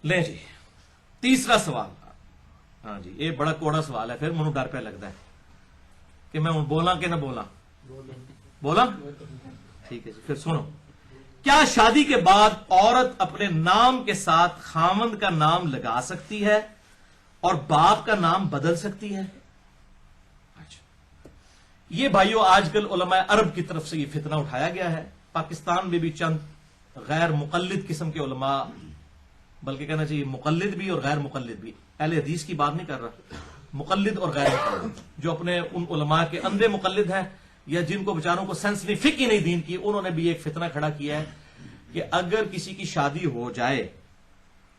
لیں جی تیسرا سوال. ہاں جی یہ بڑا کوڑا سوال ہے, پھر مجھے ڈر پہ لگتا ہے کہ میں بولا کہ نہ بولا. ٹھیک ہے جی, پھر سنو. کیا شادی کے بعد عورت اپنے نام کے ساتھ خاوند کا نام لگا سکتی ہے اور باپ کا نام بدل سکتی ہے؟ یہ بھائیو آج کل علماء عرب کی طرف سے یہ فتنہ اٹھایا گیا ہے. پاکستان میں بھی چند غیر مقلد قسم کے علماء, بلکہ کہنا چاہیے مقلد بھی اور غیر مقلد بھی, اہل حدیث کی بات نہیں کر رہا, مقلد اور غیر مقلد, جو اپنے ان علماء کے اندھے مقلد ہیں یا جن کو بیچاروں کو سینس نہیں فقہ نہیں دین کی, انہوں نے بھی ایک فتنہ کھڑا کیا ہے کہ اگر کسی کی شادی ہو جائے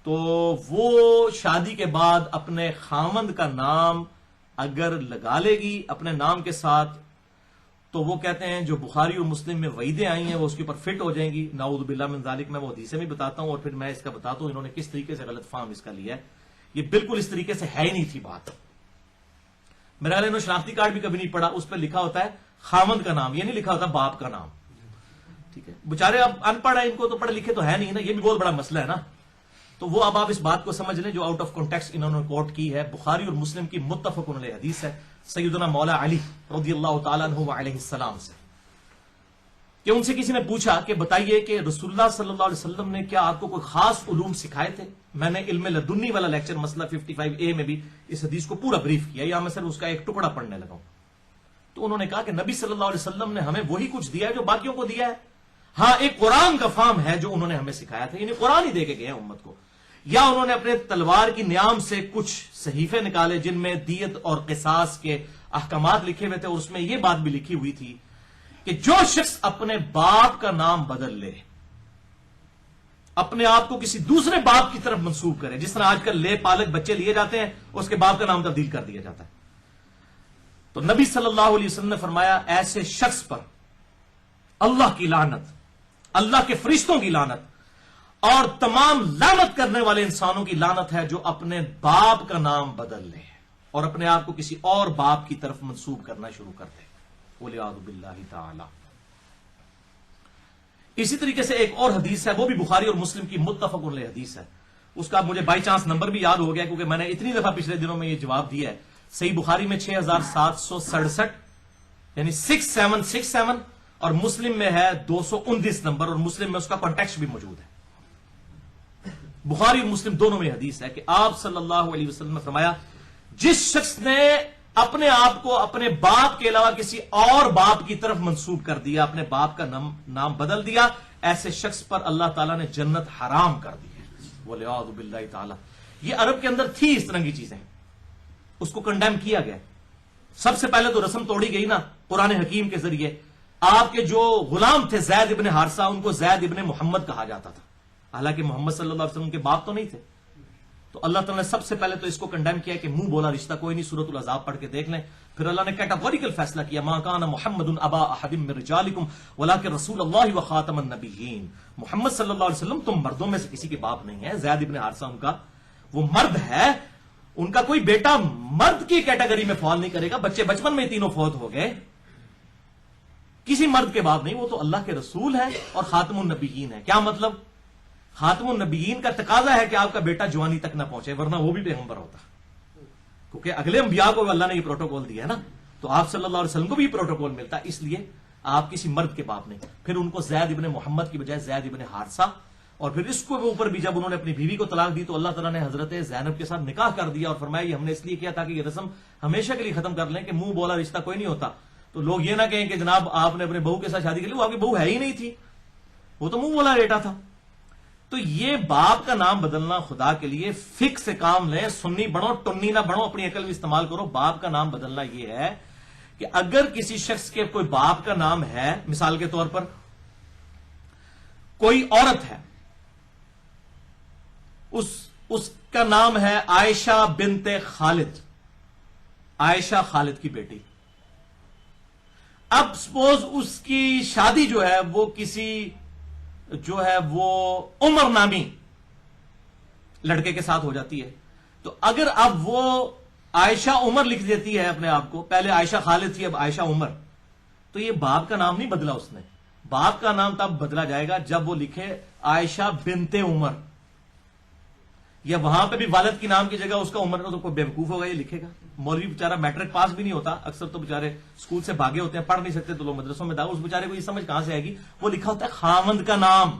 تو وہ شادی کے بعد اپنے خاوند کا نام اگر لگا لے گی اپنے نام کے ساتھ تو وہ کہتے ہیں جو بخاری اور مسلم میں وعیدیں آئی ہیں وہ اس کے اوپر فٹ ہو جائیں گی. نعوذ باللہ من ذالک. میں وہ حدیثیں بھی بتاتا ہوں اور پھر میں اس کا بتاتا ہوں انہوں نے کس طریقے سے غلط فہم اس کا لیا ہے. یہ بالکل اس طریقے سے ہے ہی نہیں تھی بات. میرا خیال انہوں نے شناختی کارڈ بھی کبھی نہیں پڑھا, اس پہ لکھا ہوتا ہے خاوند کا نام, یہ نہیں لکھا ہوتا باپ کا نام. ٹھیک ہے, بےچارے اب ان پڑھ ہیں, ان کو تو پڑھے لکھے تو ہے نہیں نا, یہ بھی بہت بڑا مسئلہ ہے نا. تو وہ اب آپ اس بات کو سمجھ لیں جو آؤٹ آف کانٹیکسٹ انہوں نے کوٹ کی ہے. بخاری اور مسلم کی متفق علیہ حدیث ہے سیدنا مولا علی رضی اللہ تعالیٰ عنہ علیہ السلام سے, کہ ان سے کسی نے پوچھا کہ بتائیے کہ رسول اللہ صلی اللہ علیہ وسلم نے کیا آپ کو کوئی خاص علوم سکھائے تھے؟ میں نے علم لدنی والا لیکچر مسئلہ 55A میں بھی اس حدیث کو پورا بریف کیا, یا میں صرف اس کا ایک ٹکڑا پڑھنے لگا ہوں. تو انہوں نے کہا کہ نبی صلی اللہ علیہ وسلم نے ہمیں وہی کچھ دیا ہے جو باقیوں کو دیا ہے. ہاں ایک قرآن کا فہم ہے جو انہوں نے ہمیں سکھایا تھا, یعنی قرآن ہی دے کے گئے ہیں امت کو, یا انہوں نے اپنے تلوار کی نیام سے کچھ صحیفے نکالے جن میں دیت اور قصاص کے احکامات لکھے ہوئے تھے, اور اس میں یہ بات بھی لکھی ہوئی تھی کہ جو شخص اپنے باپ کا نام بدل لے, اپنے آپ کو کسی دوسرے باپ کی طرف منسوب کرے, جس طرح آج کل لے پالک بچے لیے جاتے ہیں اس کے باپ کا نام تبدیل کر دیا جاتا ہے, تو نبی صلی اللہ علیہ وسلم نے فرمایا ایسے شخص پر اللہ کی لعنت, اللہ کے فرشتوں کی لعنت اور تمام لعنت کرنے والے انسانوں کی لعنت ہے جو اپنے باپ کا نام بدل لے اور اپنے آپ کو کسی اور باپ کی طرف منسوب کرنا شروع کر دے. وَلِعَاذُ بِاللَّهِ تَعَالَى. اسی طریقے سے ایک اور حدیث ہے, وہ بھی بخاری اور مسلم کی متفق علیہ حدیث ہے, اس کا مجھے بائی چانس نمبر بھی یاد ہو گیا کیونکہ میں نے اتنی دفعہ پچھلے دنوں میں یہ جواب دیا ہے. صحیح بخاری میں 6767 یعنی 6767 اور مسلم میں ہے 229 نمبر, اور مسلم میں اس کا کانٹیکسٹ بھی موجود ہے. بخاری اور مسلم دونوں میں حدیث ہے کہ آپ صلی اللہ علیہ وسلم نے فرمایا جس شخص نے اپنے آپ کو اپنے باپ کے علاوہ کسی اور باپ کی طرف منسوب کر دیا, اپنے باپ کا نام بدل دیا, ایسے شخص پر اللہ تعالیٰ نے جنت حرام کر دی ہے. وَلِعَاذُ بِاللَّهِ تَعَالَى. یہ عرب کے اندر تھی اس طرح کی چیزیں, اس کو کنڈیم کیا گیا. سب سے پہلے تو رسم توڑی گئی نا قرآن حکیم کے ذریعے. آپ کے جو غلام تھے زید ابن حارثہ, ان کو زید ابن محمد کہا جاتا تھا, حالانکہ محمد صلی اللہ علیہ وسلم کے باپ تو نہیں تھے. تو اللہ تعالیٰ نے سب سے پہلے تو اس کو کنڈیم کیا کہ منہ بولا رشتہ کوئی نہیں, سورۃ الاحزاب پڑھ کے دیکھ لیں. پھر اللہ نے کیٹاگوریکل فیصلہ کیا, ما کان محمد ابا احد من رجالکم ولکن رسول اللہ وخاتم النبیین. محمد صلی اللہ علیہ وسلم تم مردوں میں سے کسی کے باپ نہیں ہے. زید ابن حارثہ ان کا وہ مرد ہے, ان کا کوئی بیٹا مرد کی کیٹیگری میں فال نہیں کرے گا. بچے بچپن میں تینوں فوت ہو گئے, کسی مرد کے باپ نہیں, وہ تو اللہ کے رسول ہے اور خاتم النبیین ہے. کیا مطلب؟ خاتم النبیین کا تقاضا ہے کہ آپ کا بیٹا جوانی تک نہ پہنچے, ورنہ وہ بھی پیغمبر ہوتا, کیونکہ اگلے انبیاء کو اللہ نے یہ پروٹوکول دیا ہے نا, تو آپ صلی اللہ علیہ وسلم کو بھی یہ پروٹوکول ملتا ہے, اس لیے آپ کسی مرد کے باپ نہیں. پھر ان کو زید ابن محمد کی بجائے زید ابن حارثہ, اور پھر اس کو اوپر بھی جب انہوں نے اپنی بیوی کو طلاق دی تو اللہ تعالیٰ نے حضرت زینب کے ساتھ نکاح کر دیا اور فرمایا یہ ہم نے اس لیے کیا تاکہ یہ رسم ہمیشہ کے لیے ختم کر لیں کہ منہ بولا رشتہ کوئی نہیں ہوتا. تو لوگ یہ نہ کہیں کہ جناب آپ نے اپنے بہو کے ساتھ شادی کی, وہ آپ کی بہو ہے ہی نہیں تھی, وہ تو منہ بولا بیٹا تھا. تو یہ باپ کا نام بدلنا خدا کے لیے فقہ سے کام لیں, سنی بنو ٹنی نہ بنو, اپنی عقل بھی استعمال کرو. باپ کا نام بدلنا یہ ہے کہ اگر کسی شخص کے کوئی باپ کا نام ہے, مثال کے طور پر کوئی عورت ہے, اس کا نام ہے عائشہ بنت خالد, عائشہ خالد کی بیٹی. اب سپوز اس کی شادی جو ہے وہ کسی جو ہے وہ عمر نامی لڑکے کے ساتھ ہو جاتی ہے, تو اگر اب وہ عائشہ عمر لکھ دیتی ہے اپنے آپ کو, پہلے عائشہ خالد تھی اب عائشہ عمر, تو یہ باپ کا نام نہیں بدلا اس نے. باپ کا نام تب بدلا جائے گا جب وہ لکھے عائشہ بنت عمر. یا وہاں پہ بھی والد کی نام کی جگہ اس کا عمر، تو کوئی بیوقوف ہوگا یہ لکھے گا؟ مولوی بیچارہ میٹرک پاس بھی نہیں ہوتا، اکثر تو بیچارے اسکول سے بھاگے ہوتے ہیں، پڑھ نہیں سکتے تو لوگ مدرسوں میں اس بیچارے کو یہ سمجھ کہاں سے آئے گی؟ وہ لکھا ہوتا ہے خاوند کا نام.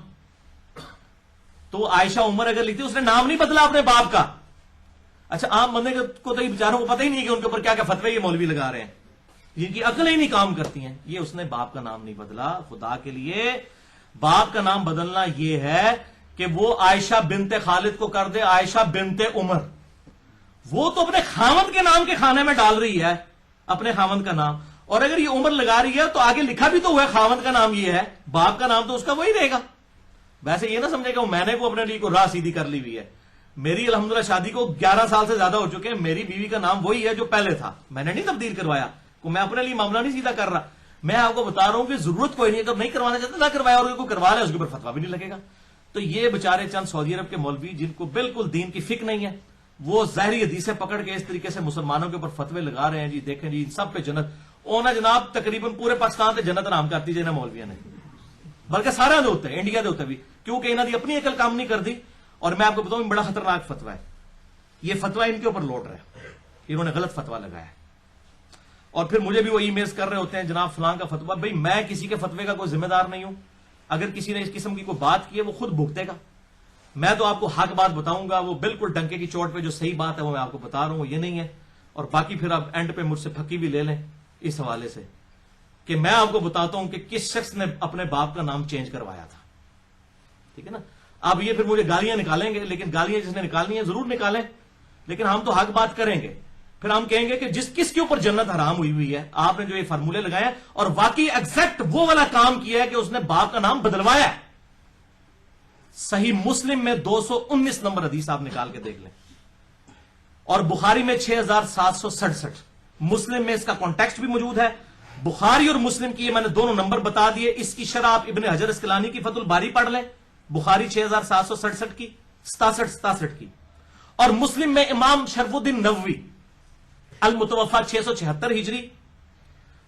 تو عائشہ عمر اگر لکھتی اس نے نام نہیں بدلا اپنے باپ کا. اچھا عام بندے کو تو یہ بیچاروں کو پتہ ہی نہیں کہ ان کے اوپر کیا کیا فتوے یہ مولوی لگا رہے ہیں، جن کی عقل ہی نہیں کام کرتی ہیں. یہ اس نے باپ کا نام نہیں بدلا. خدا کے لیے باپ کا نام بدلنا یہ ہے کہ وہ عائشہ بنت خالد کو کر دے عائشہ بنت عمر. وہ تو اپنے خاوند کے نام کے کھانے میں ڈال رہی ہے اپنے خاوند کا نام، اور اگر یہ عمر لگا رہی ہے تو آگے لکھا بھی تو ہوا ہے خاوند کا نام یہ ہے، باپ کا نام تو اس کا وہی رہے گا. ویسے یہ نہ سمجھے کہ میں نے کو اپنے لیے کو راہ سیدھی کر لی ہوئی ہے. میری الحمدللہ شادی کو 11 سال سے زیادہ ہو چکے ہیں، میری بیوی کا نام وہی ہے جو پہلے تھا، میں نے نہیں تبدیل کروایا. میں اپنے لیے معاملہ نہیں سیدھا کر رہا، میں آپ کو بتا رہا ہوں کہ ضرورت کوئی نہیں ہے. اگر نہیں کروانا چاہتے نہ کروایا، اور کوئی کروا لے اس کے اوپر فتوا بھی نہیں لگے گا. تو یہ بےچارے چند سعودی عرب کے مولوی جن کو بالکل دین کی فکر نہیں ہے، وہ ظاہری حدیثیں پکڑ کے اس طریقے سے مسلمانوں کے اوپر فتوے لگا رہے ہیں. جی دیکھیں جی سب پہ جنت اونا جناب، تقریباً پورے پاکستان سے جنت نام کرتی جی مولویا نے، بلکہ سارے دے ہوتے ہیں، انڈیا دے ہوتے بھی، کیونکہ انہوں نے اپنی عقل کام نہیں کرتی. اور میں آپ کو بتاؤں بڑا خطرناک فتوا ہے یہ، فتوا ان کے اوپر لوٹ رہا ہے، انہوں نے غلط فتوا لگایا ہے. اور پھر مجھے بھی وہ ای میلز کر رہے ہوتے ہیں جناب فلاں کا فتوا. بھائی میں کسی کے فتوے کا کوئی ذمہ دار نہیں ہوں. اگر کسی نے اس قسم کی کوئی بات کی ہے وہ خود بھگتے گا. میں تو آپ کو حق بات بتاؤں گا، وہ بالکل ڈنکے کی چوٹ پہ جو صحیح بات ہے وہ میں آپ کو بتا رہا ہوں، وہ یہ نہیں ہے. اور باقی پھر آپ اینڈ پہ مجھ سے پھکی بھی لے لیں اس حوالے سے کہ میں آپ کو بتاتا ہوں کہ کس شخص نے اپنے باپ کا نام چینج کروایا تھا. ٹھیک ہے نا؟ اب یہ پھر مجھے گالیاں نکالیں گے، لیکن گالیاں جس نے نکالنی ہیں ضرور نکالیں، لیکن ہم تو حق بات کریں گے. پھر ہم کہیں گے کہ کس کے اوپر جنت حرام ہوئی ہوئی ہے. آپ نے جو یہ فارمولے لگائے ہیں اور واقعی ایگزیکٹ وہ والا کام کیا ہے کہ اس نے باپ کا نام بدلوایا ہے. صحیح مسلم میں 219 نمبر حدیث آپ نکال کے دیکھ لیں، اور بخاری میں 6767. مسلم میں اس کا کانٹیکسٹ بھی موجود ہے. بخاری اور مسلم کی یہ میں نے دونوں نمبر بتا دیے. اس کی شرح آپ ابن حجر اسقلانی کی فتح الباری پڑھ لیں، بخاری 6767 کی، 67 کی. اور مسلم میں امام شرف الدین نووی المتوفا 676 ہجری،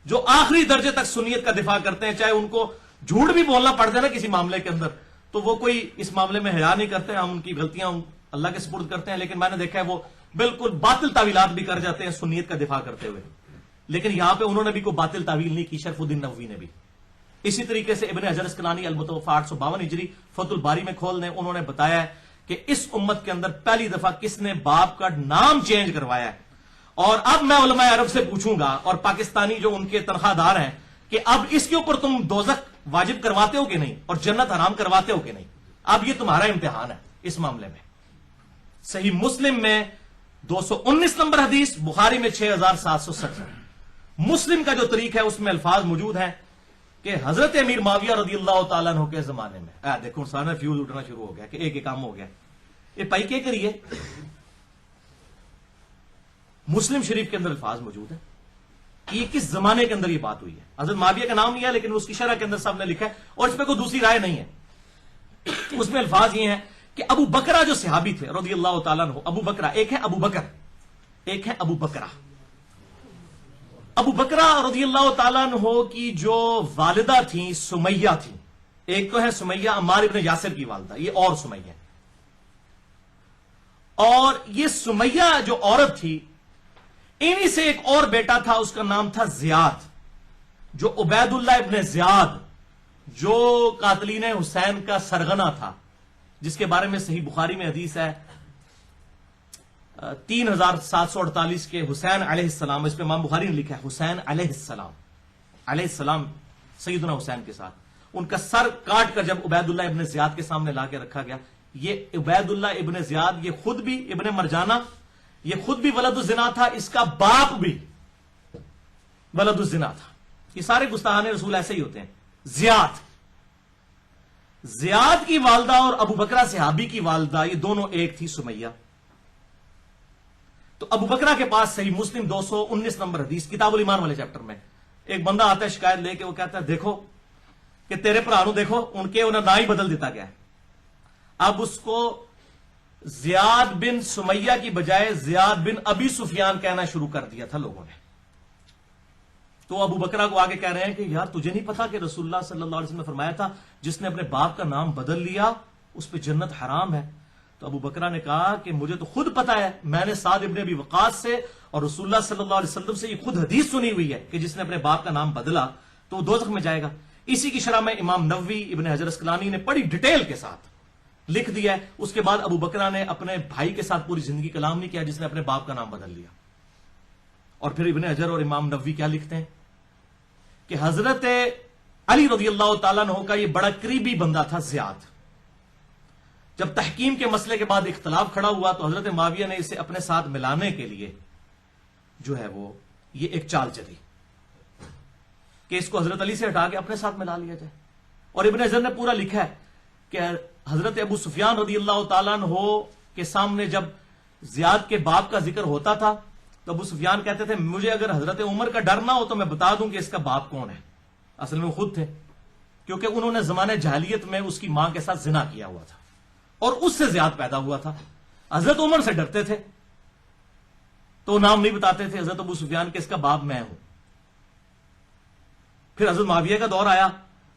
جو آخری درجے تک سنیت کا دفاع کرتے ہیں، چاہے ان کو جھوٹ بھی بولنا پڑ جائے نا کسی معاملے کے اندر، تو وہ کوئی اس معاملے میں حیا نہیں کرتے. ہم ان کی غلطیاں اللہ کے سپرد کرتے ہیں، لیکن میں نے دیکھا ہے وہ بالکل باطل تعویلات بھی کر جاتے ہیں سنیت کا دفاع کرتے ہوئے. لیکن یہاں پہ انہوں نے بھی کوئی باطل تعویل نہیں کی، شرف الدین نووی نے بھی. اسی طریقے سے ابن حجر اسقلانی المتوفا 852 ہجری فتح الباری میں کھول دیں، انہوں نے بتایا ہے کہ اس امت کے اندر پہلی دفعہ کس نے باپ کا نام چینج کروایا ہے. اور اب میں علماء عرب سے پوچھوں گا اور پاکستانی جو ان کے تنخواہ دار ہیں کہ اب اس کے اوپر تم دوزخ واجب کرواتے ہو کہ نہیں اور جنت حرام کرواتے ہو کہ نہیں. اب یہ تمہارا امتحان ہے اس معاملے میں. صحیح مسلم میں 219 نمبر حدیث، بخاری میں 6767. مسلم کا جو طریق ہے اس میں الفاظ موجود ہیں کہ حضرت امیر معاویہ رضی اللہ تعالیٰ عنہ کے زمانے میں، دیکھو سارے فیوز اٹھنا شروع ہو گیا کہ ایک کام ہو گیا، یہ پائی کے کریے. مسلم شریف کے اندر الفاظ موجود ہیں. یہ کس زمانے کے اندر یہ بات ہوئی ہے؟ حضرت معاویہ کا نام نہیں ہے، لیکن اس کی شرح کے اندر سب نے لکھا ہے اور اس پہ کوئی دوسری رائے نہیں ہے. اس میں الفاظ یہ ہیں کہ ابو بکرہ جو صحابی تھے رضی اللہ تعالیٰ عنہ، ابو بکرہ، ایک ہے ابو بکر، ایک ہے ابو بکرہ. ابو بکرہ رضی اللہ تعالیٰ عنہ کی جو والدہ تھیں سمیہ تھیں، ایک تو ہے سمیہ عمار ابن یاسر کی والدہ، یہ اور سمیہ. اور یہ سمیہ جو عورت تھی، انہی سے ایک اور بیٹا تھا، اس کا نام تھا زیاد، جو عبید اللہ ابن زیاد، جو قاتلین حسین کا سرغنہ تھا، جس کے بارے میں صحیح بخاری میں حدیث ہے 3748 کے حسین علیہ السلام. اس پہ امام بخاری نے لکھا ہے حسین علیہ السلام، علیہ السلام سیدنا حسین کے ساتھ. ان کا سر کاٹ کر جب عبید اللہ ابن زیاد کے سامنے لا کے رکھا گیا. یہ عبید اللہ ابن زیاد یہ خود بھی ابن مرجانہ، یہ خود بھی ولد الزنا تھا، اس کا باپ بھی ولد الزنا تھا. یہ سارے گستاخان رسول ایسے ہی ہوتے ہیں. زیاد کی والدہ اور ابو بکرہ صحابی کی والدہ یہ دونوں ایک تھی سمیہ. تو ابو بکرہ کے پاس صحیح مسلم 219 نمبر حدیث کتاب الایمان والے چیپٹر میں ایک بندہ آتا ہے شکایت لے کے، وہ کہتا ہے دیکھو کہ تیرے پرانو دیکھو ان کے انہیں نام ہی بدل دیتا گیا ہے. اب اس کو زیاد بن سمیہ کی بجائے زیاد بن ابی سفیان کہنا شروع کر دیا تھا لوگوں نے. تو ابو بکرہ کو آگے کہہ رہے ہیں کہ یار تجھے نہیں پتا کہ رسول اللہ صلی اللہ علیہ وسلم نے فرمایا تھا جس نے اپنے باپ کا نام بدل لیا اس پہ جنت حرام ہے. تو ابو بکرہ نے کہا کہ مجھے تو خود پتا ہے، میں نے سعد ابن ابی وقاص سے اور رسول اللہ صلی اللہ علیہ وسلم سے یہ خود حدیث سنی ہوئی ہے کہ جس نے اپنے باپ کا نام بدلا تو وہ دوزخ میں جائے گا۔ اسی کی شرح میں امام نووی ابن حجر اسقلانی نے بڑی ڈیٹیل کے ساتھ لکھ دیا ہے۔ اس کے بعد ابو بکرہ نے اپنے بھائی کے ساتھ پوری زندگی کلام نہیں کیا جس نے اپنے باپ کا نام بدل لیا۔ اور پھر ابن حجر اور امام نووی کیا لکھتے ہیں کہ حضرت علی رضی اللہ تعالیٰ عنہ کا یہ بڑا قریبی بندہ تھا زیاد۔ جب تحکیم کے مسئلے کے بعد اختلاف کھڑا ہوا تو حضرت معاویہ نے اسے اپنے ساتھ ملانے کے لیے جو ہے وہ یہ ایک چال چلی کہ اس کو حضرت علی سے ہٹا کے اپنے ساتھ ملا لیا جائے۔ اور ابن حجر نے پورا لکھا ہے کہ حضرت ابو سفیان رضی اللہ تعالیٰ عنہ کے سامنے جب زیاد کے باپ کا ذکر ہوتا تھا تو ابو سفیان کہتے تھے مجھے اگر حضرت عمر کا ڈر نہ ہو تو میں بتا دوں کہ اس کا باپ کون ہے۔ اصل میں وہ خود تھے، کیونکہ انہوں نے زمانے جاہلیت میں اس کی ماں کے ساتھ زنا کیا ہوا تھا اور اس سے زیاد پیدا ہوا تھا۔ حضرت عمر سے ڈرتے تھے تو نام نہیں بتاتے تھے حضرت ابو سفیان کہ اس کا باپ میں ہوں۔ پھر حضرت معاویہ کا دور آیا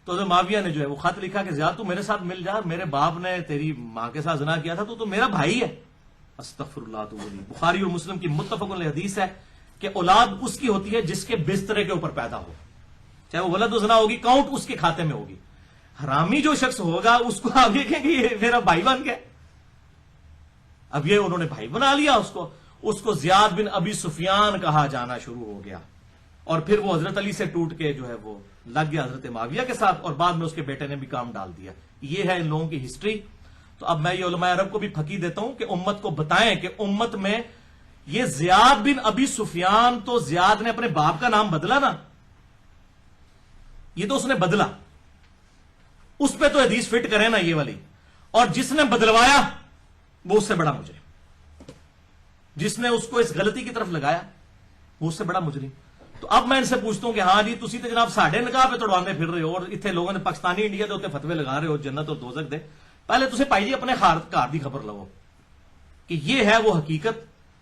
تو حضرت معاویہ نے جو ہے وہ خط لکھا کہ زیاد تو میرے ساتھ مل جا، میرے باپ نے تیری ماں کے ساتھ زنا کیا تھا تو میرا بھائی ہے۔ استغفر اللہ تو بخاری اور مسلم کی متفق علیہ حدیث ہے کہ اولاد اس کی ہوتی ہے جس کے بسترے کے اوپر پیدا ہو، چاہے وہ ولد و زنا ہوگی، کاؤنٹ اس کے کھاتے میں ہوگی۔ حرامی جو شخص ہوگا اس کو آپ یہ کہیں گے یہ میرا بھائی بن گیا۔ اب یہ انہوں نے بھائی بنا لیا اس کو زیاد بن ابی سفیان کہا جانا شروع ہو گیا، اور پھر وہ حضرت علی سے ٹوٹ کے جو ہے وہ لگ گیا حضرت معاویہ کے ساتھ، اور بعد میں اس کے بیٹے نے بھی کام ڈال دیا۔ یہ ہے ان لوگوں کی ہسٹری۔ تو اب میں یہ علماء عرب کو بھی پھکی دیتا ہوں کہ امت کو بتائیں کہ امت میں یہ زیاد بن ابی سفیان، تو زیاد نے اپنے باپ کا نام بدلا نا، یہ تو اس نے بدلا، اس پہ تو حدیث فٹ کرے نا یہ والی، اور جس نے بدلوایا وہ اس سے بڑا مجرم، جس نے اس کو اس غلطی کی طرف لگایا وہ اس سے بڑا مجرم۔ تو اب میں ان سے پوچھتا ہوں کہ ہاں جی تسی تو جناب ساڈے نکاح پہ توڑوانے پھر رہے ہو، اور اتنے لوگوں نے پاکستانی انڈیا کے فتوے لگا رہے ہو جنت اور دوزخ دے، پہلے تسے پائی جی اپنے گھر دی خبر لو کہ یہ ہے وہ حقیقت۔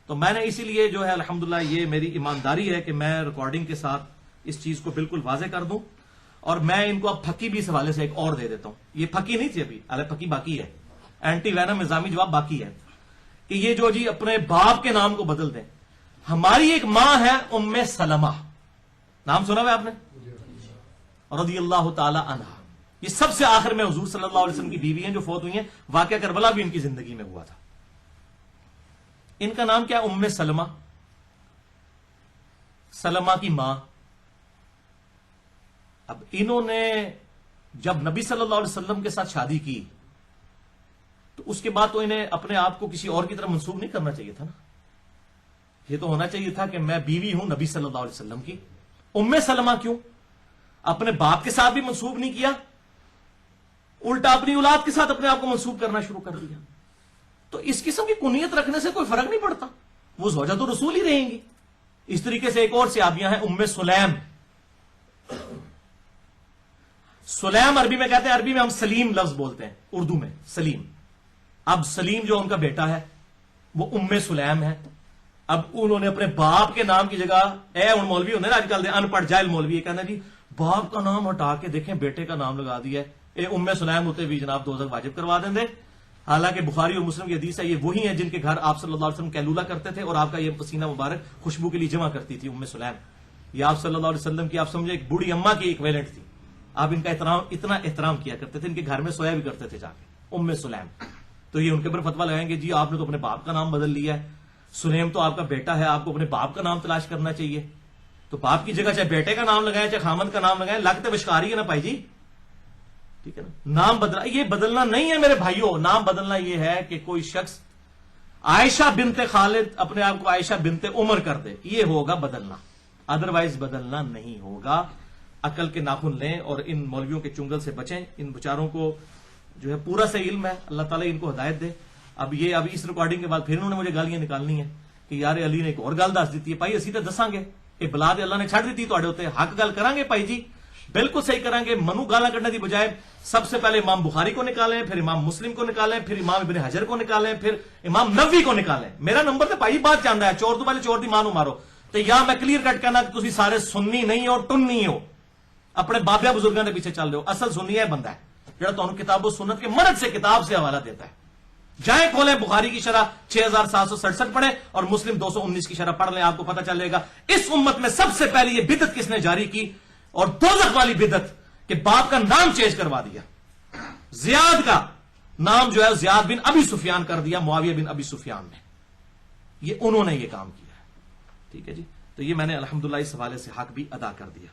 تو میں نے اسی لیے جو ہے الحمدللہ یہ میری ایمانداری ہے کہ میں ریکارڈنگ کے ساتھ اس چیز کو بالکل واضح کر دوں، اور میں ان کو اب پھکی بھی اس حوالے سے ایک اور دے دیتا ہوں۔ یہ پھکی نہیں تھی ابھی، ارے پھکی باقی ہے، اینٹی وینم نظامی جواب باقی ہے کہ یہ جو جی اپنے باپ کے نام کو بدل دیں۔ ہماری ایک ماں ہے ام سلمہ، نام سنا ہوا آپ نے، رضی اللہ تعالی عنہا، یہ سب سے آخر میں حضور صلی اللہ علیہ وسلم کی بیوی ہیں جو فوت ہوئی ہیں، واقعہ کربلا بھی ان کی زندگی میں ہوا تھا۔ ان کا نام کیا ہے؟ ام سلمہ، سلمہ کی ماں۔ اب انہوں نے جب نبی صلی اللہ علیہ وسلم کے ساتھ شادی کی تو اس کے بعد تو انہیں اپنے آپ کو کسی اور کی طرف منسوب نہیں کرنا چاہیے تھا نا، یہ تو ہونا چاہیے تھا کہ میں بیوی ہوں نبی صلی اللہ علیہ وسلم کی۔ ام سلمہ کیوں؟ اپنے باپ کے ساتھ بھی منسوب نہیں کیا، الٹا اپنی اولاد کے ساتھ اپنے آپ کو منسوب کرنا شروع کر دیا۔ تو اس قسم کی کنیت رکھنے سے کوئی فرق نہیں پڑتا، وہ زوجہ تو رسول ہی رہیں گی۔ اس طریقے سے ایک اور صحابیاں ہیں ام سلیم۔ سلیم عربی میں کہتے ہیں، عربی میں ہم سلیم لفظ بولتے ہیں، اردو میں سلیم۔ اب سلیم جو ان کا بیٹا ہے وہ ام سلیم ہے۔ اب انہوں نے اپنے باپ کے نام کی جگہ، ان مولوی ہوتے ہیں نا آج کل ان پڑھ جاہل مولوی، یہ کہنا جی باپ کا نام ہٹا کے دیکھیں بیٹے کا نام لگا دیا ہے، ام سلیم ہوتے بھی جناب دوزخ واجب کروا دیں دے۔ حالانکہ بخاری اور مسلم کی حدیث ہے یہ وہی ہیں جن کے گھر آپ صلی اللہ علیہ وسلم کیلولہ کرتے تھے اور آپ کا یہ پسینہ مبارک خوشبو کے لیے جمع کرتی تھی ام سلیم۔ یہ آپ صلی اللہ علیہ وسلم کی آپ سمجھے ایک بوڑھی اما کی ایکویلنٹ تھی، آپ ان کا اتنا احترام کیا کرتے تھے، ان کے گھر میں سویا بھی کرتے تھے جا کے ام سلیم۔ تو یہ ان کے اوپر فتویٰ لگائیں گے جی آپ نے تو اپنے باپ کا نام بدل لیا ہے، سلیم تو آپ کا بیٹا ہے، آپ کو اپنے باپ کا نام تلاش کرنا چاہیے۔ تو باپ کی جگہ چاہے بیٹے کا نام لگائیں چاہے خامند کا نام لگائیں، لگتے بشکاری ہے نا بھائی جی، ٹھیک ہے نا۔ نام بدلا یہ بدلنا نہیں ہے میرے بھائیوں، نام بدلنا یہ ہے کہ کوئی شخص عائشہ بنت خالد اپنے آپ کو عائشہ بنت عمر کر دے، یہ ہوگا بدلنا، ادروائز بدلنا نہیں ہوگا۔ عقل کے ناخن لیں اور ان مولویوں کے چنگل سے بچیں، ان بیچاروں کو جو ہے پورا سے علم ہے، اللہ تعالیٰ ان کو ہدایت دے۔ اب اس ریکارڈنگ کے بعد پھر انہوں نے مجھے گالیاں نکالنی ہیں کہ یار علی نے ایک اور گل دس دیتی ہے، بھائی اسی تو دساں گے کہ بلاد اللہ نے چھڑ دیتی تواڈے اوتے، حق گل کریں گے بھائی جی، بالکل صحیح کریں گے۔ منو گالاں کرنے دی بجائے سب سے پہلے امام بخاری کو نکالیں، پھر امام مسلم کو نکالیں، پھر امام ابن حجر کو نکالیں، پھر امام نووی کو نکالیں۔ میرا نمبر تو بھائی بات جاندا ہے، چور تو پہلے چور دی ماں نو مارو۔ تو یا میں کلیئر کٹ کہنا کہ تسی سارے سنی نہیں ہو، ٹنی ہو، اپنے بابیا بزرگوں کے پیچھے چل رہے ہو۔ اصل سنی ہے بندہ ہے جڑا تانوں کتاب و سنت کے مرد سے کتاب سے حوالہ دیتا ہے، جائیں کھولیں بخاری کی شرح 6767 پڑھیں اور مسلم 219 کی شرح پڑھ لیں، آپ کو پتہ چلے گا اس امت میں سب سے پہلے یہ بدعت کس نے جاری کی، اور دوزخ والی بدعت کہ باپ کا نام چینج کروا دیا، زیاد کا نام جو ہے زیاد بن ابی سفیان کر دیا معاویہ بن ابی سفیان نے، یہ انہوں نے یہ کام کیا ہے، ٹھیک ہے جی۔ تو یہ میں نے الحمدللہ اس حوالے سے حق بھی ادا کر دیا۔